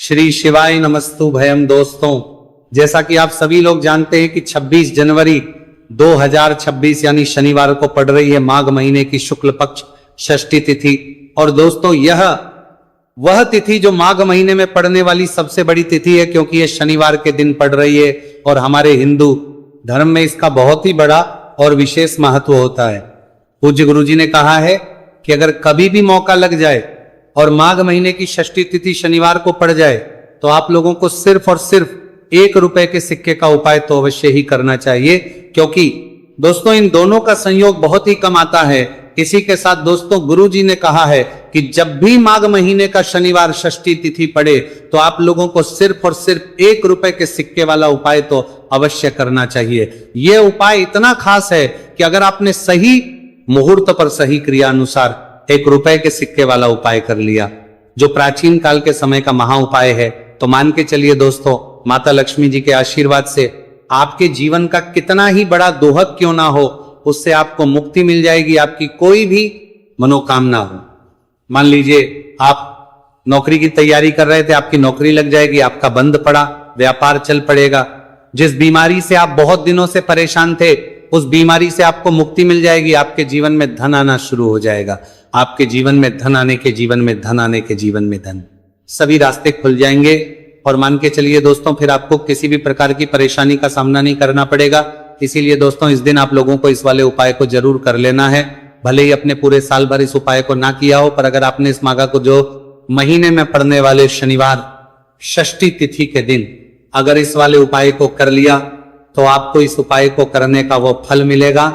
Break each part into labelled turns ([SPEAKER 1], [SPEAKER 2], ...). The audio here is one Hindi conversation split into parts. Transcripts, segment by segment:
[SPEAKER 1] श्री शिवाय नमस्तु भयम। दोस्तों, जैसा कि आप सभी लोग जानते हैं कि 26 जनवरी 2026 यानी शनिवार को पड़ रही है माघ महीने की शुक्ल पक्ष षष्ठी तिथि। और दोस्तों, यह वह तिथि जो माघ महीने में पड़ने वाली सबसे बड़ी तिथि है, क्योंकि यह शनिवार के दिन पड़ रही है और हमारे हिंदू धर्म में इसका बहुत ही बड़ा और विशेष महत्व होता है। पूज्य गुरु जी ने कहा है कि अगर कभी भी मौका लग जाए और माघ महीने की षष्ठी तिथि शनिवार को पड़ जाए तो आप लोगों को सिर्फ और सिर्फ 1 रुपए के सिक्के का उपाय तो अवश्य ही करना चाहिए, क्योंकि दोस्तों इन दोनों का संयोग बहुत ही कम आता है। इसी के साथ दोस्तों, गुरु जी ने कहा है कि जब भी माघ महीने का शनिवार षष्ठी तिथि पड़े तो आप लोगों को सिर्फ और सिर्फ 1 रुपए के सिक्के वाला उपाय तो अवश्य करना चाहिए। यह उपाय इतना खास है कि अगर आपने सही मुहूर्त पर सही क्रिया अनुसार 1 रुपए के सिक्के वाला उपाय कर लिया, जो प्राचीन काल के समय का महा उपाय है, तो मान के चलिए दोस्तों, माता लक्ष्मी जी के आशीर्वाद से आपके जीवन का कितना ही बड़ा दोहक क्यों ना हो, उससे आपको मुक्ति मिल जाएगी। आपकी कोई भी मनोकामना हो, मान लीजिए आप नौकरी की तैयारी कर रहे थे, आपकी नौकरी लग जाएगी, आपका बंद पड़ा व्यापार चल पड़ेगा। जिस बीमारी से आप बहुत दिनों से परेशान थे, उस बीमारी से आपको मुक्ति मिल जाएगी। आपके जीवन में धन आना शुरू हो जाएगा। आपके जीवन में धन आने के जीवन में धन आने के जीवन में धन, सभी रास्ते खुल जाएंगे। और मान के चलिए दोस्तों, फिर आपको किसी भी प्रकार की परेशानी का सामना नहीं करना पड़ेगा। इसीलिए दोस्तों, इस दिन आप लोगों को इस वाले उपाय को जरूर कर लेना है। भले ही अपने पूरे साल भर इस उपाय को ना किया हो, पर अगर आपने इस माघ को जो महीने में पड़ने वाले शनिवार षष्ठी तिथि के दिन अगर इस वाले उपाय को कर लिया, तो आपको इस उपाय को करने का वो फल मिलेगा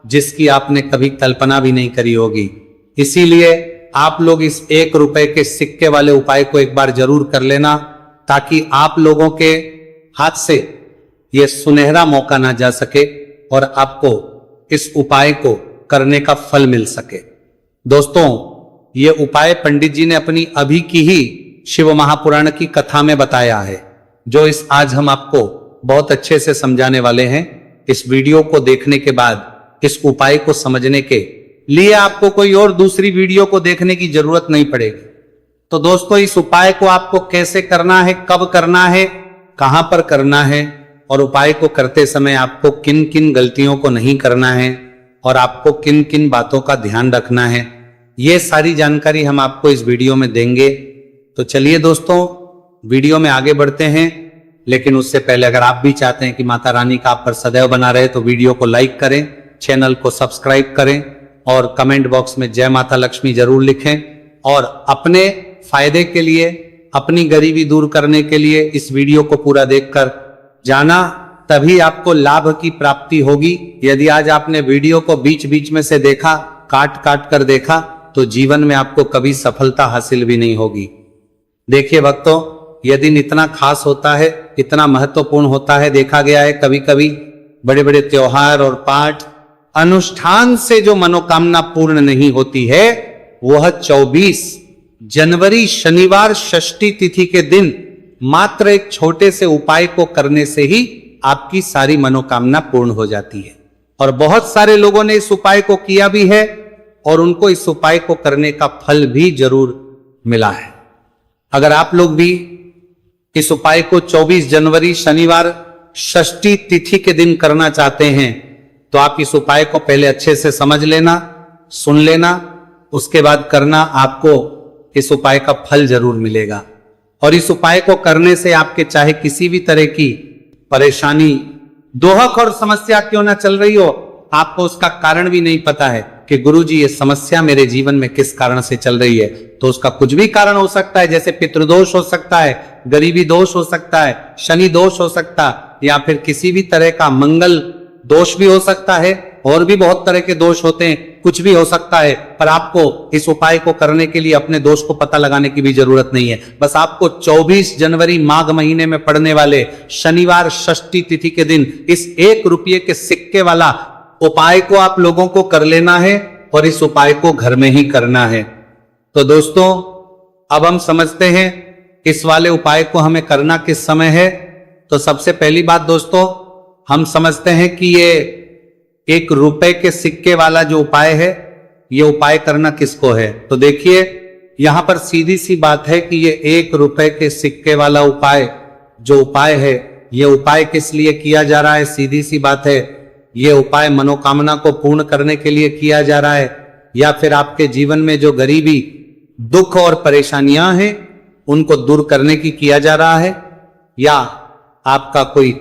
[SPEAKER 1] जिसकी आपने कभी कल्पना भी नहीं करी होगी। इसीलिए आप लोग इस 1 रुपए के सिक्के वाले उपाय को एक बार जरूर कर लेना, ताकि आप लोगों के हाथ से यह सुनहरा मौका ना जा सके और आपको इस उपाय को करने का फल मिल सके। दोस्तों, ये उपाय पंडित जी ने अपनी अभी की ही शिव महापुराण की कथा में बताया है, जो इस आज हम आपको बहुत अच्छे से समझाने वाले हैं। इस वीडियो को देखने के बाद इस उपाय को समझने के लिए आपको कोई और दूसरी वीडियो को देखने की जरूरत नहीं पड़ेगी। तो दोस्तों, इस उपाय को आपको कैसे करना है, कब करना है, कहां पर करना है, और उपाय को करते समय आपको किन किन गलतियों को नहीं करना है और आपको किन किन बातों का ध्यान रखना है, ये सारी जानकारी हम आपको इस वीडियो में देंगे। तो चलिए दोस्तों, वीडियो में आगे बढ़ते हैं। लेकिन उससे पहले अगर आप भी चाहते हैं कि माता रानी का आप पर सदैव बना रहे, तो वीडियो को लाइक करें, चैनल को सब्सक्राइब करें और कमेंट बॉक्स में जय माता लक्ष्मी जरूर लिखें। और अपने फायदे के लिए, अपनी गरीबी दूर करने के लिए इस वीडियो को पूरा देखकर जाना, तभी आपको लाभ की प्राप्ति होगी। यदि आज आपने वीडियो को बीच बीच में से देखा, काट काट कर देखा, तो जीवन में आपको कभी सफलता हासिल भी नहीं होगी। देखिए भक्तों, यह दिन इतना खास होता है, इतना महत्वपूर्ण होता है। देखा गया है कभी कभी बड़े बड़े त्योहार और पाठ अनुष्ठान से जो मनोकामना पूर्ण नहीं होती है, वह 24 जनवरी शनिवार षष्ठी तिथि के दिन मात्र एक छोटे से उपाय को करने से ही आपकी सारी मनोकामना पूर्ण हो जाती है। और बहुत सारे लोगों ने इस उपाय को किया भी है और उनको इस उपाय को करने का फल भी जरूर मिला है। अगर आप लोग भी इस उपाय को 24 जनवरी शनिवार षष्ठी तिथि के दिन करना चाहते हैं, तो आप इस उपाय को पहले अच्छे से समझ लेना, सुन लेना, उसके बाद करना। आपको इस उपाय का फल जरूर मिलेगा। और इस उपाय को करने से आपके चाहे किसी भी तरह की परेशानी, दोहक और समस्या क्यों ना चल रही हो, आपको उसका कारण भी नहीं पता है कि गुरुजी ये समस्या मेरे जीवन में किस कारण से चल रही है, तो उसका कुछ भी कारण हो सकता है। जैसे पितृदोष हो सकता है, गरीबी दोष हो सकता है, शनि दोष हो सकता है, या फिर किसी भी तरह का मंगल दोष भी हो सकता है। और भी बहुत तरह के दोष होते हैं, कुछ भी हो सकता है। पर आपको इस उपाय को करने के लिए अपने दोष को पता लगाने की भी जरूरत नहीं है। बस आपको 24 जनवरी माघ महीने में पड़ने वाले शनिवार षष्ठी तिथि के दिन इस 1 रुपये के सिक्के वाला उपाय को आप लोगों को कर लेना है, और इस उपाय को घर में ही करना है। तो दोस्तों, अब हम समझते हैं इस वाले उपाय को हमें करना किस समय है। तो सबसे पहली बात दोस्तों, हम समझते हैं कि ये 1 रुपए के सिक्के वाला जो उपाय है, ये उपाय करना किसको है। तो देखिए, यहां पर सीधी सी बात है कि ये 1 रुपए के सिक्के वाला उपाय जो उपाय है, ये उपाय किस लिए किया जा रहा है? सीधी सी बात है, ये उपाय मनोकामना को पूर्ण करने के लिए किया जा रहा है, या फिर आपके जीवन में जो गरीबी, दुख और परेशानियां हैं उनको दूर करने की किया जा रहा है, या आपका कोई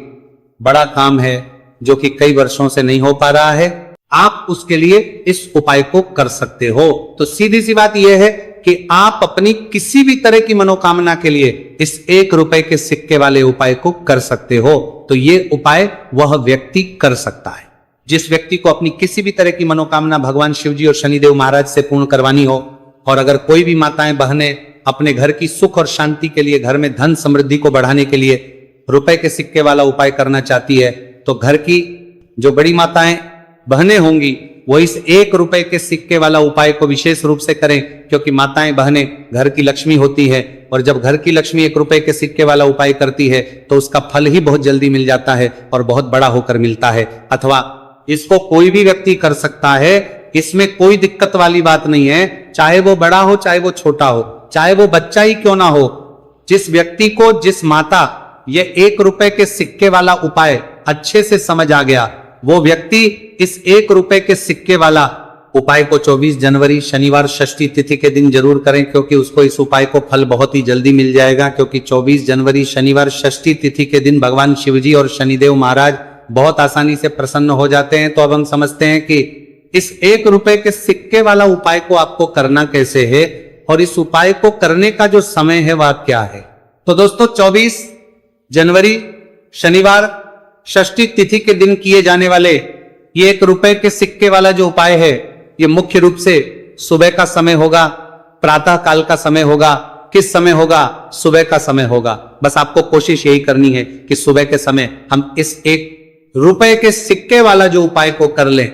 [SPEAKER 1] बड़ा काम है जो कि कई वर्षों से नहीं हो पा रहा है, आप उसके लिए इस उपाय को कर सकते हो। तो सीधी सी बात यह है कि आप अपनी किसी भी तरह की मनोकामना के लिए इस 1 रुपए के सिक्के वाले उपाय को कर सकते हो। तो ये उपाय वह व्यक्ति कर सकता है जिस व्यक्ति को अपनी किसी भी तरह की मनोकामना भगवान शिवजी और शनिदेव महाराज से पूर्ण करवानी हो। और अगर कोई भी माताएं बहनें अपने घर की सुख और शांति के लिए, घर में धन समृद्धि को बढ़ाने के लिए रुपए के सिक्के वाला उपाय करना चाहती है, तो घर की जो बड़ी माताएं बहनें होंगी वो इस 1 रुपए के सिक्के वाला उपाय को विशेष रूप से करें, क्योंकि माताएं बहनें घर की लक्ष्मी होती है, और जब घर की लक्ष्मी 1 रुपए के सिक्के वाला उपाय करती है तो उसका फल ही बहुत जल्दी मिल जाता है और बहुत बड़ा होकर मिलता है। अथवा इसको कोई भी व्यक्ति कर सकता है, इसमें कोई दिक्कत वाली बात नहीं है, चाहे वो बड़ा हो चाहे वो छोटा हो, चाहे वो बच्चा ही क्यों ना हो। जिस व्यक्ति को, जिस माता ये 1 रुपए के सिक्के वाला उपाय अच्छे से समझ आ गया, वो व्यक्ति इस 1 रुपए के सिक्के वाला उपाय को 24 जनवरी शनिवार षष्ठी तिथि के दिन जरूर करें, क्योंकि उसको इस उपाय को फल बहुत ही जल्दी मिल जाएगा। क्योंकि 24 जनवरी शनिवार षष्ठी तिथि के दिन भगवान शिवजी और शनिदेव महाराज बहुत आसानी से प्रसन्न हो जाते हैं। तो अब हम समझते हैं कि इस 1 रुपए के सिक्के वाला उपाय को आपको करना कैसे है, और इस उपाय को करने का जो समय है वह क्या है। तो दोस्तों 24 जनवरी शनिवार षष्ठी तिथि के दिन किए जाने वाले ये 1 रुपए के सिक्के वाला जो उपाय है, ये मुख्य रूप से सुबह का समय होगा, प्रातः काल का समय होगा। किस समय होगा? सुबह का समय होगा। बस आपको कोशिश यही करनी है कि सुबह के समय हम इस 1 रुपए के सिक्के वाला जो उपाय को कर लें।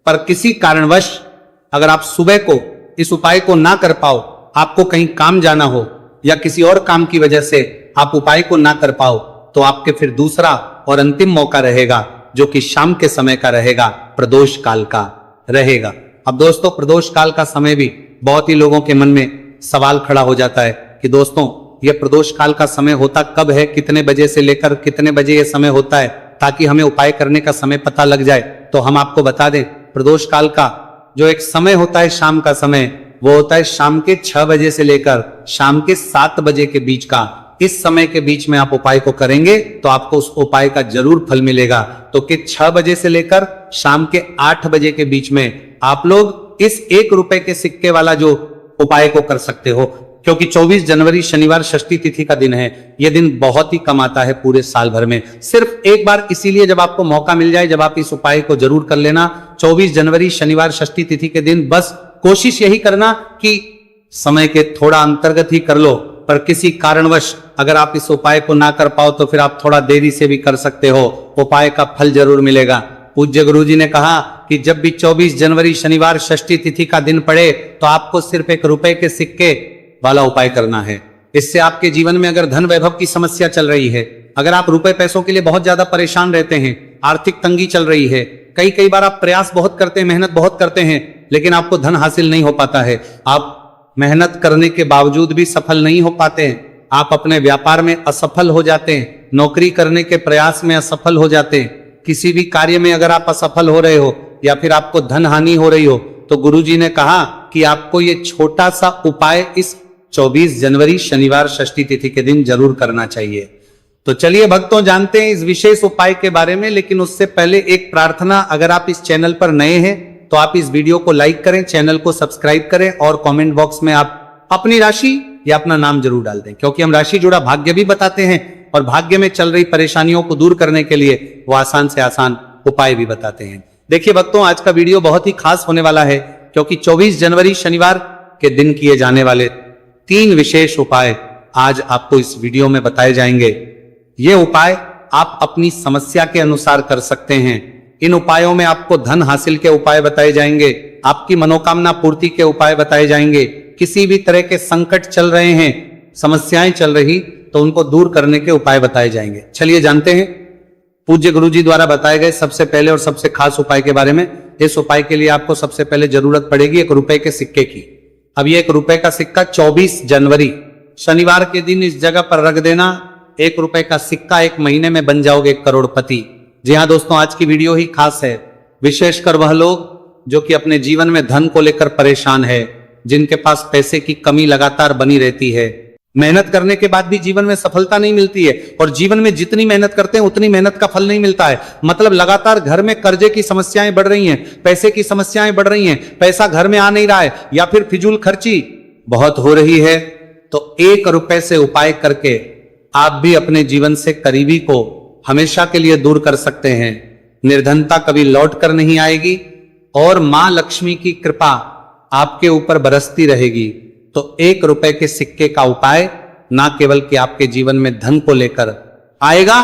[SPEAKER 1] पर किसी कारणवश अगर आप सुबह को इस उपाय को ना कर पाओ, आपको कहीं काम जाना हो या किसी और काम की वजह से आप उपाय को ना कर पाओ, तो आपके फिर दूसरा और अंतिम मौका रहेगा जो कि शाम के समय का रहेगा, प्रदोष काल का रहेगा। अब दोस्तों प्रदोष काल का समय भी बहुत ही लोगों के मन में सवाल खड़ा हो जाता है कि दोस्तों ये प्रदोष काल का समय होता कब है, कितने बजे से लेकर कितने बजे ये समय होता है, ताकि हमें उपाय करने का समय पता लग जाए। तो हम आपको बता दें, प्रदोष काल का जो एक समय होता है शाम का समय, वो होता है शाम के 6 बजे से लेकर शाम के 7 बजे के बीच का। इस समय के बीच में आप उपाय को करेंगे तो आपको उस उपाय का जरूर फल मिलेगा। तो कि 6 बजे से लेकर शाम के 8 बजे के बीच में आप लोग इस 1 रुपए के सिक्के वाला जो उपाय को कर सकते हो, क्योंकि 24 जनवरी शनिवार षष्ठी तिथि का दिन है। यह दिन बहुत ही कम आता है पूरे साल भर में, सिर्फ एक बार इसीलिए जब आपको मौका मिल जाए, जब आप इस उपाय को जरूर कर लेना। 24 जनवरी शनिवार षष्ठी तिथि के दिन बस कोशिश यही करना कि समय के थोड़ा अंतर्गत ही कर लो, पर किसी कारणवश अगर आप इस उपाय को ना कर पाओ तो फिर आप थोड़ा देरी से भी कर सकते हो, उपाय का फल जरूर मिलेगा। पूज्य गुरुजी ने कहा कि जब भी 24 जनवरी शनिवार षष्ठी तिथि का दिन पड़े तो आपको सिर्फ 1 रुपए के सिक्के वाला उपाय करना है। इससे आपके जीवन में अगर धन वैभव की समस्या चल रही है, अगर आप रुपए पैसों के लिए बहुत ज्यादा परेशान रहते हैं, आर्थिक तंगी चल रही है, कई बार आप प्रयास बहुत करते हैं, मेहनत बहुत करते हैं, लेकिन आपको धन हासिल नहीं हो पाता है, आप मेहनत करने के बावजूद भी सफल नहीं हो पाते हैं, आप अपने व्यापार में असफल हो जाते हैं, नौकरी करने के प्रयास में असफल हो जाते हैं, किसी भी कार्य में अगर आप असफल हो रहे हो या फिर आपको धन हानि हो रही हो, तो गुरुजी ने कहा कि आपको ये छोटा सा उपाय इस 24 जनवरी शनिवार षष्ठी तिथि के दिन जरूर करना चाहिए। तो चलिए भक्तों, जानते हैं इस विशेष उपाय के बारे में, लेकिन उससे पहले एक प्रार्थना, अगर आप इस चैनल पर नए हैं तो आप इस वीडियो को लाइक करें, चैनल को सब्सक्राइब करें और कमेंट बॉक्स में आप अपनी राशि या अपना नाम जरूर डाल दें, क्योंकि हम राशि जुड़ा भाग्य भी बताते हैं और भाग्य में चल रही परेशानियों को दूर करने के लिए वो आसान से आसान उपाय भी बताते हैं। देखिए भक्तों, आज का वीडियो बहुत ही खास होने वाला है, क्योंकि 24 जनवरी शनिवार के दिन किए जाने वाले 3 विशेष उपाय आज आपको इस वीडियो में बताए जाएंगे। ये उपाय आप अपनी समस्या के अनुसार कर सकते हैं। इन उपायों में आपको धन हासिल के उपाय बताए जाएंगे, आपकी मनोकामना पूर्ति के उपाय बताए जाएंगे, किसी भी तरह के संकट चल रहे हैं, समस्याएं चल रही, तो उनको दूर करने के उपाय बताए जाएंगे। चलिए जानते हैं पूज्य गुरुजी द्वारा बताए गए सबसे पहले और सबसे खास उपाय के बारे में। इस उपाय के लिए आपको सबसे पहले जरूरत पड़ेगी 1 रुपए के सिक्के की। अब ये 1 रुपए का सिक्का 24 जनवरी शनिवार के दिन इस जगह पर रख देना। 1 रुपए का सिक्का 1 महीने में बन जाओगे करोड़पति। जी हाँ दोस्तों, आज की वीडियो ही खास है, विशेषकर वह लोग जो कि अपने जीवन में धन को लेकर परेशान है, जिनके पास पैसे की कमी लगातार बनी रहती है, मेहनत करने के बाद भी जीवन में सफलता नहीं मिलती है, और जीवन में जितनी मेहनत करते हैं उतनी मेहनत का फल नहीं मिलता है। मतलब लगातार घर में कर्जे की समस्याएं बढ़ रही हैं, पैसे की समस्याएं बढ़ रही हैं, पैसा घर में आ नहीं रहा है, या फिर फिजूल खर्ची बहुत हो रही है। तो 1 रुपए से उपाय करके आप भी अपने जीवन से करीबी को हमेशा के लिए दूर कर सकते हैं। निर्धनता कभी लौट कर नहीं आएगी और मां लक्ष्मी की कृपा आपके ऊपर बरसती रहेगी। तो 1 रुपए के सिक्के का उपाय ना केवल कि आपके जीवन में धन को लेकर आएगा,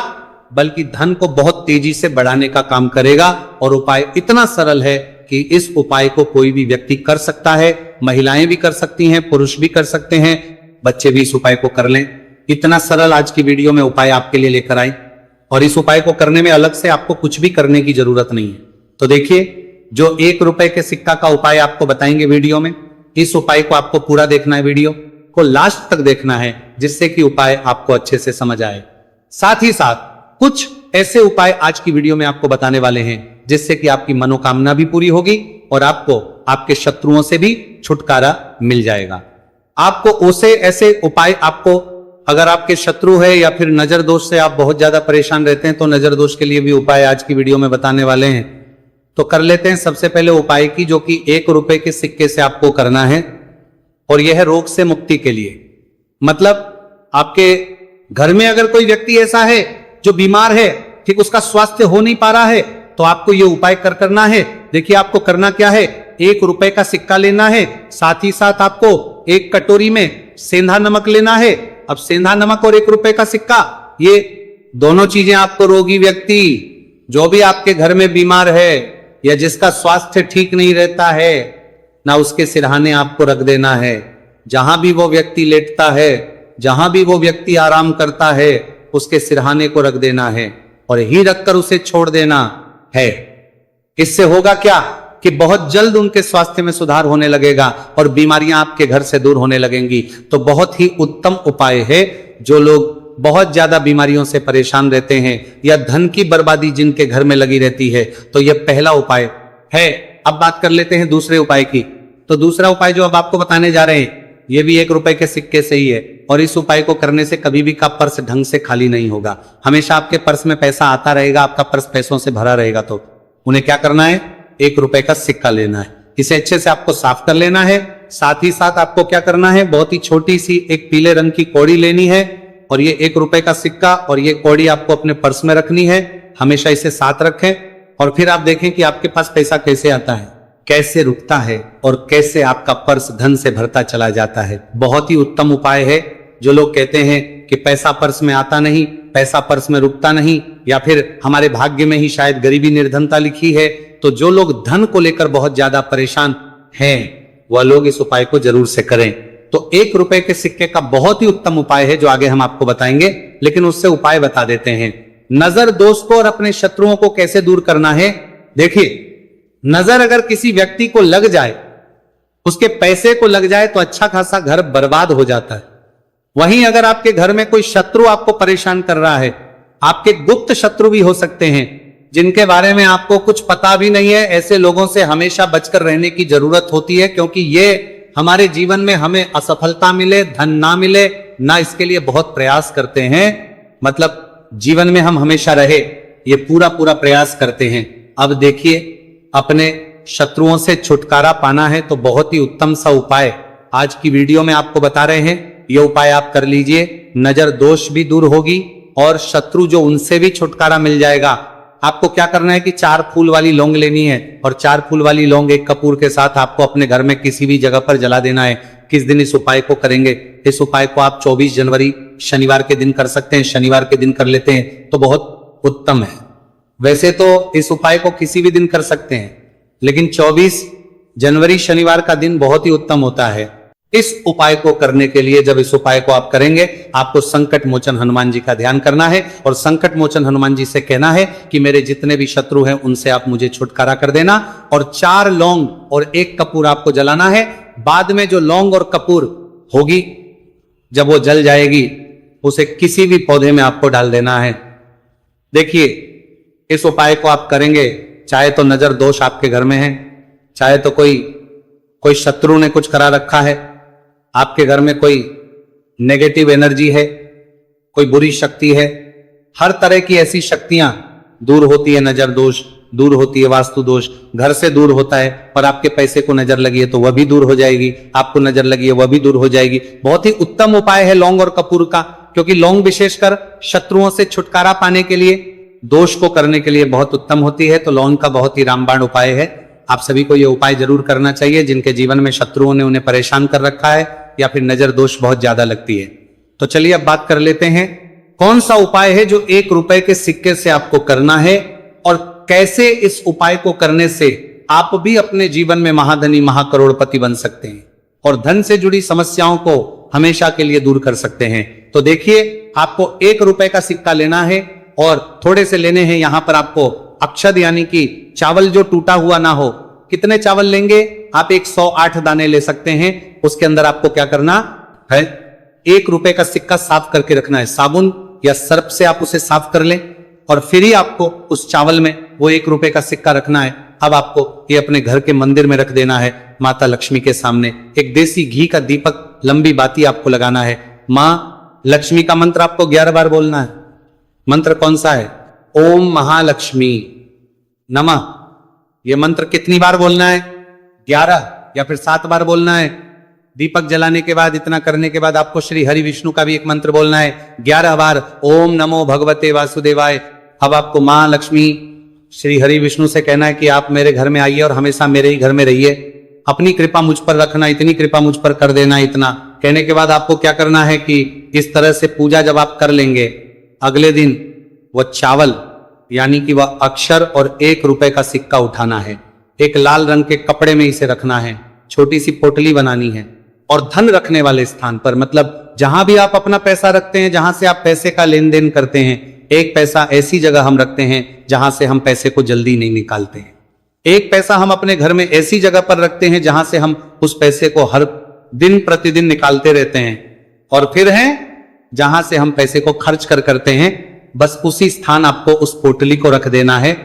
[SPEAKER 1] बल्कि धन को बहुत तेजी से बढ़ाने का काम करेगा। और उपाय इतना सरल है कि इस उपाय को कोई भी व्यक्ति कर सकता है, महिलाएं भी कर सकती हैं, पुरुष भी कर सकते हैं, बच्चे भी इस उपाय को कर लें। इतना सरल आज की वीडियो में उपाय आपके लिए लेकर आए, और इस उपाय को करने में अलग से आपको कुछ भी करने की जरूरत नहीं है। तो देखिए, जो 1 रुपए के सिक्का का उपाय आपको बताएंगे वीडियो में, इस उपाय को आपको पूरा देखना है, वीडियो को लास्ट तक देखना है, जिससे कि उपाय आपको अच्छे से समझ आए। साथ ही साथ कुछ ऐसे उपाय आज की वीडियो में आपको बताने वाले हैं जिससे कि आपकी मनोकामना भी पूरी होगी और आपको आपके शत्रुओं से भी छुटकारा मिल जाएगा। आपको उसे ऐसे उपाय, आपको अगर आपके शत्रु है या फिर नजर दोष से आप बहुत ज्यादा परेशान रहते हैं, तो नजर दोष के लिए भी उपाय आज की वीडियो में बताने वाले हैं। तो कर लेते हैं सबसे पहले उपाय की, जो कि 1 रुपए के सिक्के से आपको करना है, और यह है रोग से मुक्ति के लिए। मतलब आपके घर में अगर कोई व्यक्ति ऐसा है जो बीमार है, ठीक, उसका स्वास्थ्य हो नहीं पा रहा है, तो आपको यह उपाय करना है। देखिए, आपको करना क्या है, 1 रुपए का सिक्का लेना है, साथ ही साथ आपको 1 कटोरी में सेंधा नमक लेना है। अब सेंधा नमक और 1 रुपए का सिक्का, ये दोनों चीजें आपको रोगी व्यक्ति, जो भी आपके घर में बीमार है या जिसका स्वास्थ्य ठीक नहीं रहता है ना, उसके सिरहाने आपको रख देना है। जहां भी वो व्यक्ति लेटता है, जहां भी वो व्यक्ति आराम करता है, उसके सिरहाने को रख देना है और ही रखकर उसे छोड़ देना है। इससे होगा क्या कि बहुत जल्द उनके स्वास्थ्य में सुधार होने लगेगा और बीमारियां आपके घर से दूर होने लगेंगी। तो बहुत ही उत्तम उपाय है। जो लोग बहुत ज्यादा बीमारियों से परेशान रहते हैं या धन की बर्बादी जिनके घर में लगी रहती है, तो यह पहला उपाय है। अब बात कर लेते हैं दूसरे उपाय की। तो दूसरा उपाय जो अब आपको बताने जा रहे हैं, यह भी 1 रुपए के सिक्के से ही है, और इस उपाय को करने से कभी भी का पर्स ढंग से खाली नहीं होगा। हमेशा आपके पर्स में पैसा आता रहेगा, आपका पर्स पैसों से भरा रहेगा। तो उन्हें क्या करना है, 1 रुपए का सिक्का लेना है, इसे अच्छे से आपको साफ कर लेना है। साथ ही साथ आपको क्या करना है, बहुत ही छोटी सी एक पीले रंग की कौड़ी लेनी है, और ये 1 रुपए का सिक्का और ये कौड़ी आपको अपने पर्स में रखनी है। हमेशा इसे साथ रखें, और फिर आप देखें कि आपके पास पैसा कैसे आता है, कैसे रुकता है, और कैसे आपका पर्स धन से भरता चला जाता है। बहुत ही उत्तम उपाय है। जो लोग कहते हैं कि पैसा पर्स में आता नहीं, पैसा पर्स में रुकता नहीं, या फिर हमारे भाग्य में ही शायद गरीबी निर्धनता लिखी है, तो जो लोग धन को लेकर बहुत ज्यादा परेशान हैं, वह लोग इस उपाय को जरूर से करें। तो 1 रुपए के सिक्के का बहुत ही उत्तम उपाय है, जो आगे हम आपको बताएंगे, लेकिन उससे उपाय बता देते हैं। नजर दोष को और अपने शत्रुओं को कैसे दूर करना है। देखिए, नजर अगर किसी व्यक्ति को लग जाए, उसके पैसे को लग जाए, तो अच्छा खासा घर बर्बाद हो जाता है। वहीं अगर आपके घर में कोई शत्रु आपको परेशान कर रहा है, आपके गुप्त शत्रु भी हो सकते हैं, जिनके बारे में आपको कुछ पता भी नहीं है, ऐसे लोगों से हमेशा बचकर रहने की जरूरत होती है, क्योंकि ये हमारे जीवन में हमें असफलता मिले, धन ना मिले ना, इसके लिए बहुत प्रयास करते हैं। मतलब जीवन में हम हमेशा रहे, ये पूरा प्रयास करते हैं। अब देखिए, अपने शत्रुओं से छुटकारा पाना है, तो बहुत ही उत्तम सा उपाय आज की वीडियो में आपको बता रहे हैं। ये उपाय आप कर लीजिए, नजर दोष भी दूर होगी और शत्रु जो, उनसे भी छुटकारा मिल जाएगा। आपको क्या करना है कि 4 फूल वाली लौंग लेनी है, और 4 फूल वाली लौंग 1 कपूर के साथ आपको अपने घर में किसी भी जगह पर जला देना है। किस दिन इस उपाय को करेंगे, इस उपाय को आप 24 जनवरी शनिवार के दिन कर सकते हैं। शनिवार के दिन कर लेते हैं तो बहुत उत्तम है। वैसे तो इस उपाय को किसी भी दिन कर सकते हैं, लेकिन 24 जनवरी शनिवार का दिन बहुत ही उत्तम होता है। इस उपाय को करने के लिए, जब इस उपाय को आप करेंगे, आपको संकट मोचन हनुमान जी का ध्यान करना है, और संकट मोचन हनुमान जी से कहना है कि मेरे जितने भी शत्रु हैं उनसे आप मुझे छुटकारा कर देना, और 4 लौंग और 1 कपूर आपको जलाना है। बाद में जो लौंग और कपूर होगी, जब वो जल जाएगी, उसे किसी भी पौधे में आपको डाल देना है। देखिए, इस उपाय को आप करेंगे, चाहे तो नजर दोष आपके घर में है, चाहे तो कोई शत्रु ने कुछ करा रखा है, आपके घर में कोई नेगेटिव एनर्जी है, कोई बुरी शक्ति है, हर तरह की ऐसी शक्तियां दूर होती है। नजर दोष दूर होती है, वास्तु दोष घर से दूर होता है, पर आपके पैसे को नजर लगी है तो वह भी दूर हो जाएगी, आपको नजर लगी है वह भी दूर हो जाएगी। बहुत ही उत्तम उपाय है लौंग और कपूर का, क्योंकि लौंग विशेषकर शत्रुओं से छुटकारा पाने के लिए, दोष को करने के लिए बहुत उत्तम होती है। तो लौंग का बहुत ही रामबाण उपाय है। आप सभी को यह उपाय जरूर करना चाहिए जिनके जीवन में शत्रुओं ने उन्हें परेशान कर रखा है या फिर नजर दोष बहुत ज्यादा लगती है। तो चलिए अब बात कर लेते हैं, कौन सा उपाय है जो 1 रुपए के सिक्के से आपको करना है और कैसे इस उपाय को करने से आप भी अपने जीवन में महाधनी महाकरोड़पति बन सकते हैं और धन से जुड़ी समस्याओं को हमेशा के लिए दूर कर सकते हैं। तो देखिए, आपको 1 रुपए का सिक्का लेना है और थोड़े से लेने हैं। यहां पर आपको अक्षत यानी कि चावल जो टूटा हुआ ना हो, कितने चावल लेंगे आप? 108 दाने ले सकते हैं। उसके अंदर आपको क्या करना है, 1 रुपए का सिक्का साफ करके रखना है। साबुन या सर्फ से आप उसे साफ कर लें और फिर ही आपको उस चावल में वो 1 रुपए का सिक्का रखना है। अब आपको ये अपने घर के मंदिर में रख देना है, माता लक्ष्मी के सामने। एक देसी घी का दीपक, लंबी बाती आपको लगाना है। मां लक्ष्मी का मंत्र आपको 11 बार बोलना है। मंत्र कौन सा है? ओम महालक्ष्मी नमः। यह मंत्र कितनी बार बोलना है? 11 या फिर 7 बार बोलना है। दीपक जलाने के बाद, इतना करने के बाद आपको श्री हरि विष्णु का भी एक मंत्र बोलना है 11 बार, ओम नमो भगवते वासुदेवाय। अब आपको मां लक्ष्मी श्री हरि विष्णु से कहना है कि आप मेरे घर में आइए और हमेशा मेरे ही घर में रहिए, अपनी कृपा मुझ पर रखना, इतनी कृपा मुझ पर कर देना। इतना कहने के बाद आपको क्या करना है कि इस तरह से पूजा जब आप कर लेंगे, अगले दिन वह चावल यानी कि वह अक्षर और 1 रुपए का सिक्का उठाना है। एक लाल रंग के कपड़े में इसे रखना है, छोटी सी पोटली बनानी है और धन रखने वाले स्थान पर, मतलब जहां भी आप अपना पैसा रखते हैं, जहां से आप पैसे का लेन देन करते हैं, एक पैसा ऐसी जगह हम रखते हैं जहां से हम पैसे को जल्दी नहीं निकालते हैं। एक पैसा हम अपने घर में ऐसी जगह पर रखते हैं जहां से हम उस पैसे को हर दिन प्रतिदिन निकालते रहते हैं। और फिर है जहां से हम पैसे को खर्च करते हैं, बस उसी स्थान आपको उस पोटली को रख देना है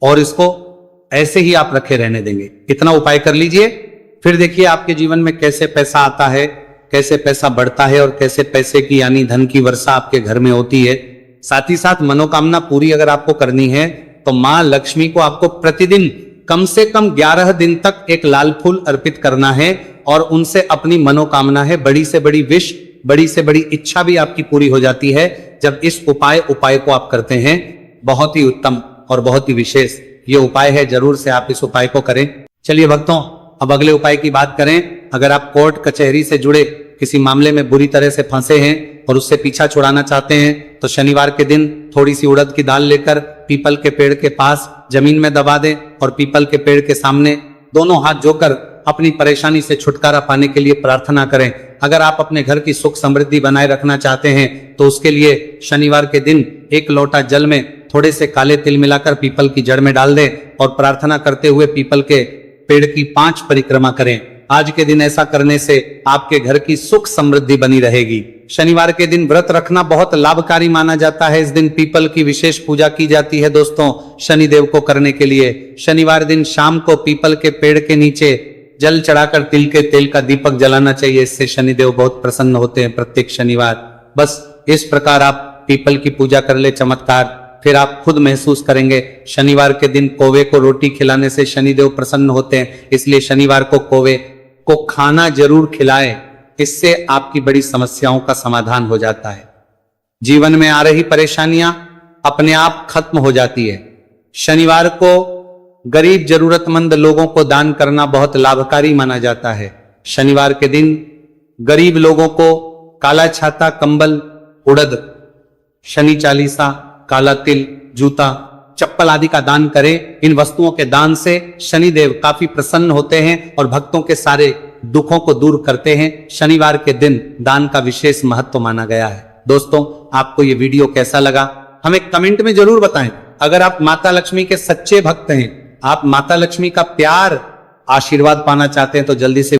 [SPEAKER 1] और इसको ऐसे ही आप रखे रहने देंगे। इतना उपाय कर लीजिए, फिर देखिए आपके जीवन में कैसे पैसा आता है, कैसे पैसा बढ़ता है और कैसे पैसे की यानी धन की वर्षा आपके घर में होती है। साथ ही साथ मनोकामना पूरी अगर आपको करनी है तो मां लक्ष्मी को आपको प्रतिदिन कम से कम 11 दिन तक एक लाल फूल अर्पित करना है और उनसे अपनी मनोकामना है, बड़ी से बड़ी विश, बड़ी से बड़ी इच्छा भी आपकी पूरी हो जाती है जब इस उपाय को आप करते हैं। बहुत ही उत्तम और बहुत ही विशेष ये उपाय है, जरूर से आप इस उपाय को करें। चलिए भक्तों, अब अगले उपाय की बात करें। अगर आप कोर्ट कचहरी से जुड़े किसी मामले में बुरी तरह से फंसे हैं और उससे पीछा छुड़ाना चाहते हैं तो शनिवार के दिन थोड़ी सी उड़द की दाल लेकर पीपल के पेड़ के पास जमीन में दबा दें और पीपल के पेड़ के सामने दोनों हाथ जोड़कर अपनी परेशानी से छुटकारा पाने के लिए प्रार्थना करें। अगर आप अपने घर की सुख समृद्धि बनाए रखना चाहते हैं तो उसके लिए शनिवार के दिन 1 लोटा जल में थोड़े से काले तिल मिलाकर पीपल की जड़ में डाल दें और प्रार्थना करते हुए पीपल के पेड़ की 5 परिक्रमा करें। आज के दिन ऐसा करने से आपके घर की सुख समृद्धि बनी रहेगी। शनिवार के दिन व्रत रखना बहुत लाभकारी माना जाता है। इस दिन पीपल की विशेष पूजा की जाती है दोस्तों, शनिदेव को करने के लिए। शनिवार दिन शाम को पीपल के पेड़ के नीचे जल चढ़ाकर तिल के तेल का दीपक जलाना चाहिए। इससे शनिदेव बहुत प्रसन्न होते हैं प्रत्येक शनिवार। बस इस प्रकार आप पीपल की पूजा कर ले, चमत्कार फिर आप खुद महसूस करेंगे। शनिवार के दिन कौवे को रोटी खिलाने से शनिदेव प्रसन्न होते हैं, इसलिए शनिवार को कौवे को खाना जरूर खिलाएं। इससे आपकी बड़ी समस्याओं का समाधान हो जाता है। जीवन में आ रही परेशानियां अपने आप खत्म हो जाती है। शनिवार को गरीब जरूरतमंद लोगों को दान करना बहुत लाभकारी माना जाता है। शनिवार के दिन गरीब लोगों को काला छाता, कंबल, उड़द, शनि चालीसा, काला तिल, जूता, चप्पल आदि का दान करें। इन वस्तुओं के दान से शनिदेव काफी प्रसन्न होते हैं और भक्तों के सारे दुखों को दूर करते हैं। शनिवार के दिन दान का विशेष महत्व माना गया है। दोस्तों, आपको ये वीडियो कैसा लगा हमें कमेंट में जरूर बताएं। अगर आप माता लक्ष्मी के सच्चे भक्त हैं, आप माता लक्ष्मी का प्यार, आशीर्वाद पाना चाहते हैं तो जल्दी से